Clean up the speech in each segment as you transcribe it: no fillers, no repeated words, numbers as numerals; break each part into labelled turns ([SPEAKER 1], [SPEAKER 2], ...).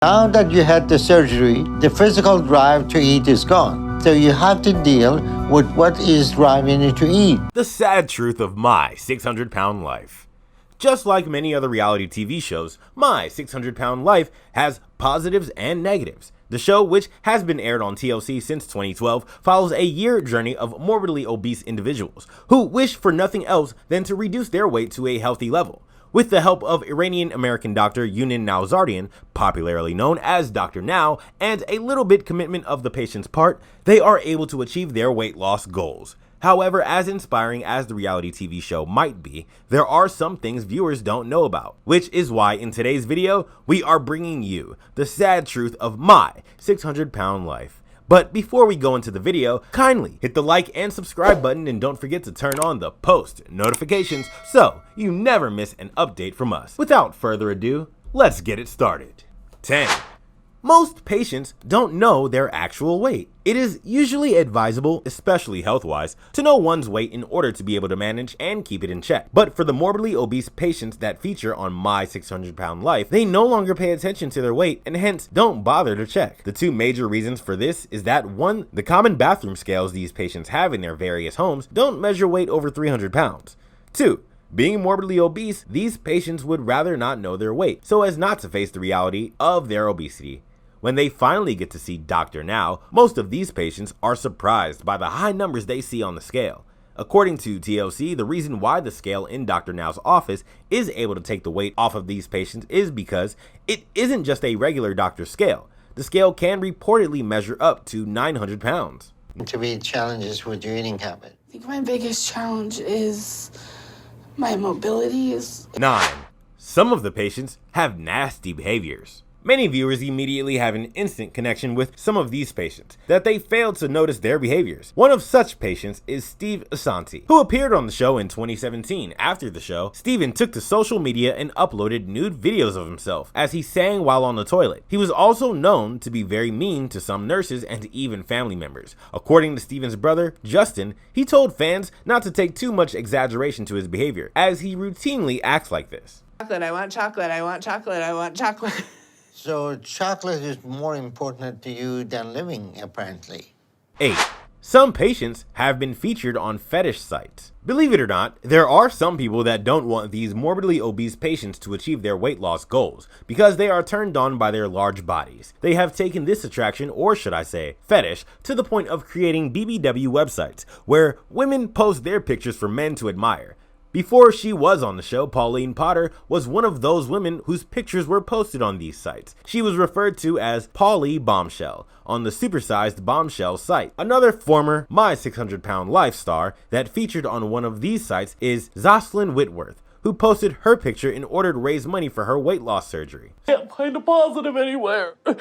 [SPEAKER 1] Now that you had the surgery, the physical drive to eat is gone. So you have to deal with what is driving you to eat.
[SPEAKER 2] The sad truth of My 600-Pound Life. Just like many other reality TV shows, My 600-Pound Life has positives and negatives. The show, which has been aired on TLC since 2012, follows a year journey of morbidly obese individuals who wish for nothing else than to reduce their weight to a healthy level. With the help of Iranian-American doctor Yunin Nowzardian, popularly known as Dr. Now, and a little bit commitment of the patient's part, they are able to achieve their weight loss goals. However, as inspiring as the reality TV show might be, there are some things viewers don't know about, which is why in today's video, we are bringing you the sad truth of My 600-Pound Life. But before we go into the video, kindly hit the like and subscribe button and don't forget to turn on the post notifications so you never miss an update from us. Without further ado, let's get it started. 10. Most patients don't know their actual weight. It is usually advisable, especially health-wise, to know one's weight in order to be able to manage and keep it in check. But for the morbidly obese patients that feature on My 600-Pound Life, they no longer pay attention to their weight and hence don't bother to check. The two major reasons for this is that 1, the common bathroom scales these patients have in their various homes don't measure weight over 300 pounds. 2, being morbidly obese, these patients would rather not know their weight so as not to face the reality of their obesity. When they finally get to see Dr. Now, most of these patients are surprised by the high numbers they see on the scale. According to TLC, the reason why the scale in Dr. Now's office is able to take the weight off of these patients is because it isn't just a regular doctor's scale. The scale can reportedly measure up to 900 pounds.
[SPEAKER 1] To be challenges with your eating habit.
[SPEAKER 3] I think my biggest challenge is my mobility is
[SPEAKER 2] 9. Some of the patients have nasty behaviors. Many viewers immediately have an instant connection with some of these patients, that they failed to notice their behaviors. One of such patients is Steve Asante, who appeared on the show in 2017. After the show, Steven took to social media and uploaded nude videos of himself as he sang while on the toilet. He was also known to be very mean to some nurses and even family members. According to Steven's brother, Justin, he told fans not to take too much exaggeration to his behavior, as he routinely acts like this.
[SPEAKER 3] chocolate. I want chocolate. I want chocolate. I want chocolate.
[SPEAKER 1] So chocolate is more important to you than living, apparently.
[SPEAKER 2] 8. Some patients have been featured on fetish sites. Believe it or not, there are some people that don't want these morbidly obese patients to achieve their weight loss goals because they are turned on by their large bodies. They have taken this attraction, or should I say fetish, to the point of creating BBW websites where women post their pictures for men to admire. Before she was on the show, Pauline Potter was one of those women whose pictures were posted on these sites. She was referred to as Paulie Bombshell on the supersized Bombshell site. Another former My 600-Pound Life star that featured on one of these sites is Jocelyn Whitworth, who posted her picture in order to raise money for her weight loss surgery.
[SPEAKER 4] Can't find a positive anywhere. I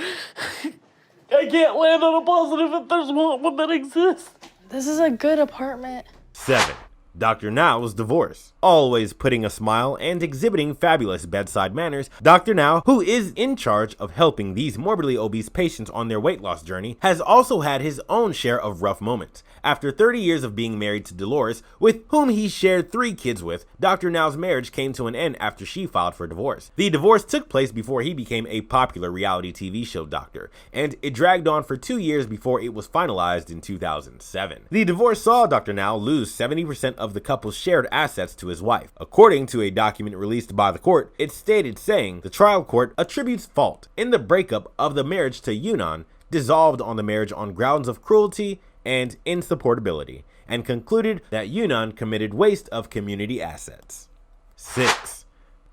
[SPEAKER 4] can't land on a positive if there's one that exists.
[SPEAKER 5] This is a good apartment.
[SPEAKER 2] 7. Dr. Now's divorce. Always putting a smile and exhibiting fabulous bedside manners, Dr. Now, who is in charge of helping these morbidly obese patients on their weight loss journey, has also had his own share of rough moments. After 30 years of being married to Dolores, with whom he shared 3 kids with, Dr. Now's marriage came to an end after she filed for divorce. The divorce took place before he became a popular reality TV show doctor, and it dragged on for 2 years before it was finalized in 2007. The divorce saw Dr. Now lose 70% of the couple's shared assets to his wife. According to a document released by the court, it stated saying the trial court attributes fault in the breakup of the marriage to Yunan, dissolved on the marriage on grounds of cruelty and insupportability, and concluded that Yunan committed waste of community assets. 6.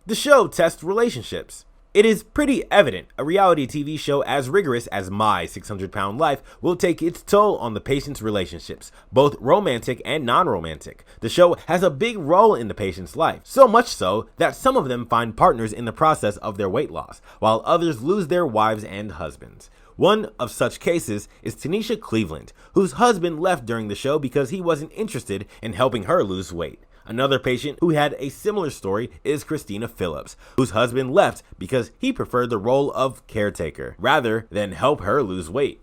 [SPEAKER 2] The show tests relationships. It is pretty evident a reality TV show as rigorous as My 600-Pound Life will take its toll on the patient's relationships, both romantic and non-romantic. The show has a big role in the patient's life, so much so that some of them find partners in the process of their weight loss, while others lose their wives and husbands. One of such cases is Tanisha Cleveland, whose husband left during the show because he wasn't interested in helping her lose weight. Another patient who had a similar story is Christina Phillips, whose husband left because he preferred the role of caretaker rather than help her lose weight.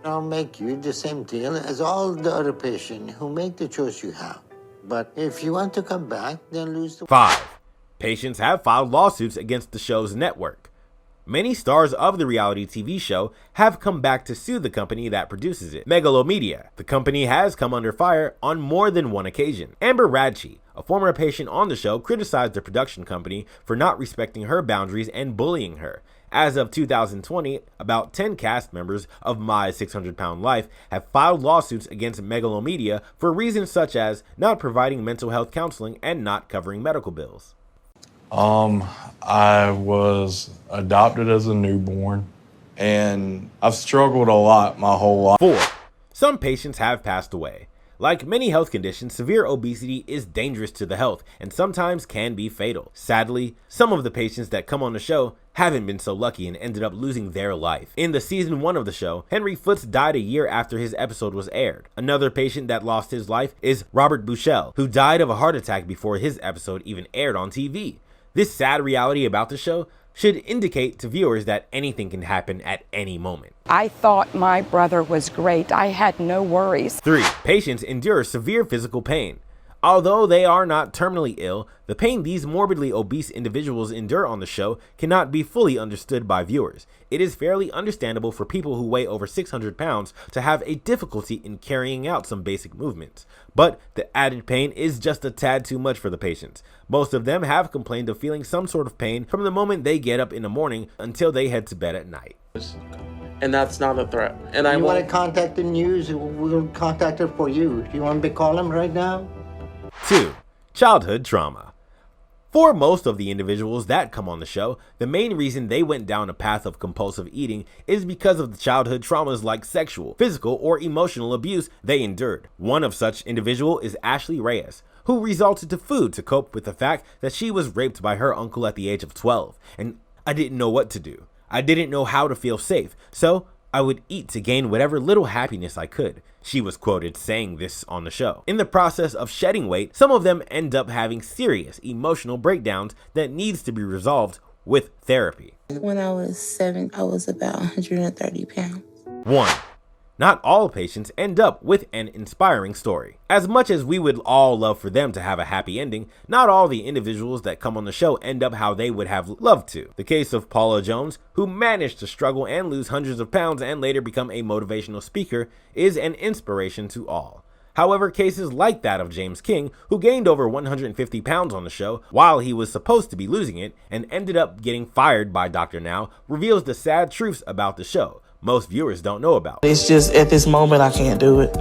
[SPEAKER 1] I'll make you the same deal as all the other patients who make the choice you have. But if you want to come back, then lose the...
[SPEAKER 2] 5. Patients have filed lawsuits against the show's network. Many stars of the reality TV show have come back to sue the company that produces it, Megalomedia. The company has come under fire on more than one occasion. Amber Radke, a former patient on the show, criticized the production company for not respecting her boundaries and bullying her. As of 2020, about 10 cast members of My 600-Pound Life have filed lawsuits against Megalomedia for reasons such as not providing mental health counseling and not covering medical bills.
[SPEAKER 6] I was adopted as a newborn, and I've struggled a lot my whole life.
[SPEAKER 2] 4. Some patients have passed away. Like many health conditions, severe obesity is dangerous to the health and sometimes can be fatal. Sadly, some of the patients that come on the show haven't been so lucky and ended up losing their life. In the season 1 of the show, Henry Foots died a year after his episode was aired. Another patient that lost his life is Robert Bushell, who died of a heart attack before his episode even aired on TV. This sad reality about the show should indicate to viewers that anything can happen at any moment.
[SPEAKER 7] I thought my brother was great. I had no worries.
[SPEAKER 2] 3. Patients endure severe physical pain. Although they are not terminally ill, the pain these morbidly obese individuals endure on the show cannot be fully understood by viewers. It is fairly understandable for people who weigh over 600 pounds to have a difficulty in carrying out some basic movements. But the added pain is just a tad too much for the patients. Most of them have complained of feeling some sort of pain from the moment they get up in the morning until they head to bed at night.
[SPEAKER 4] And that's not a threat. And
[SPEAKER 1] You want to contact the news? We'll contact it for you. Do you want me to call them right now?
[SPEAKER 2] 2. Childhood trauma. For most of the individuals that come on the show, the main reason they went down a path of compulsive eating is because of the childhood traumas like sexual, physical, or emotional abuse they endured. One of such individual is Ashley Reyes, who resorted to food to cope with the fact that she was raped by her uncle at the age of 12, and I didn't know what to do. I didn't know how to feel safe, so I would eat to gain whatever little happiness I could. She was quoted saying this on the show. In the process of shedding weight, some of them end up having serious emotional breakdowns that needs to be resolved with therapy.
[SPEAKER 8] When I was 7, I was about 130 pounds.
[SPEAKER 2] 1. Not all patients end up with an inspiring story. As much as we would all love for them to have a happy ending, not all the individuals that come on the show end up how they would have loved to. The case of Paula Jones, who managed to struggle and lose hundreds of pounds and later become a motivational speaker, is an inspiration to all. However, cases like that of James King, who gained over 150 pounds on the show while he was supposed to be losing it and ended up getting fired by Dr. Now, reveals the sad truths about the show most viewers don't know about.
[SPEAKER 9] It's just at this moment I can't do it.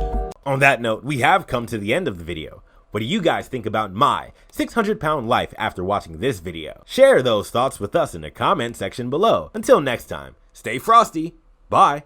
[SPEAKER 2] On that note, we have come to the end of the video. What do you guys think about my 600-pound life after watching this video? Share those thoughts with us in the comment section below. Until next time, stay frosty. Bye.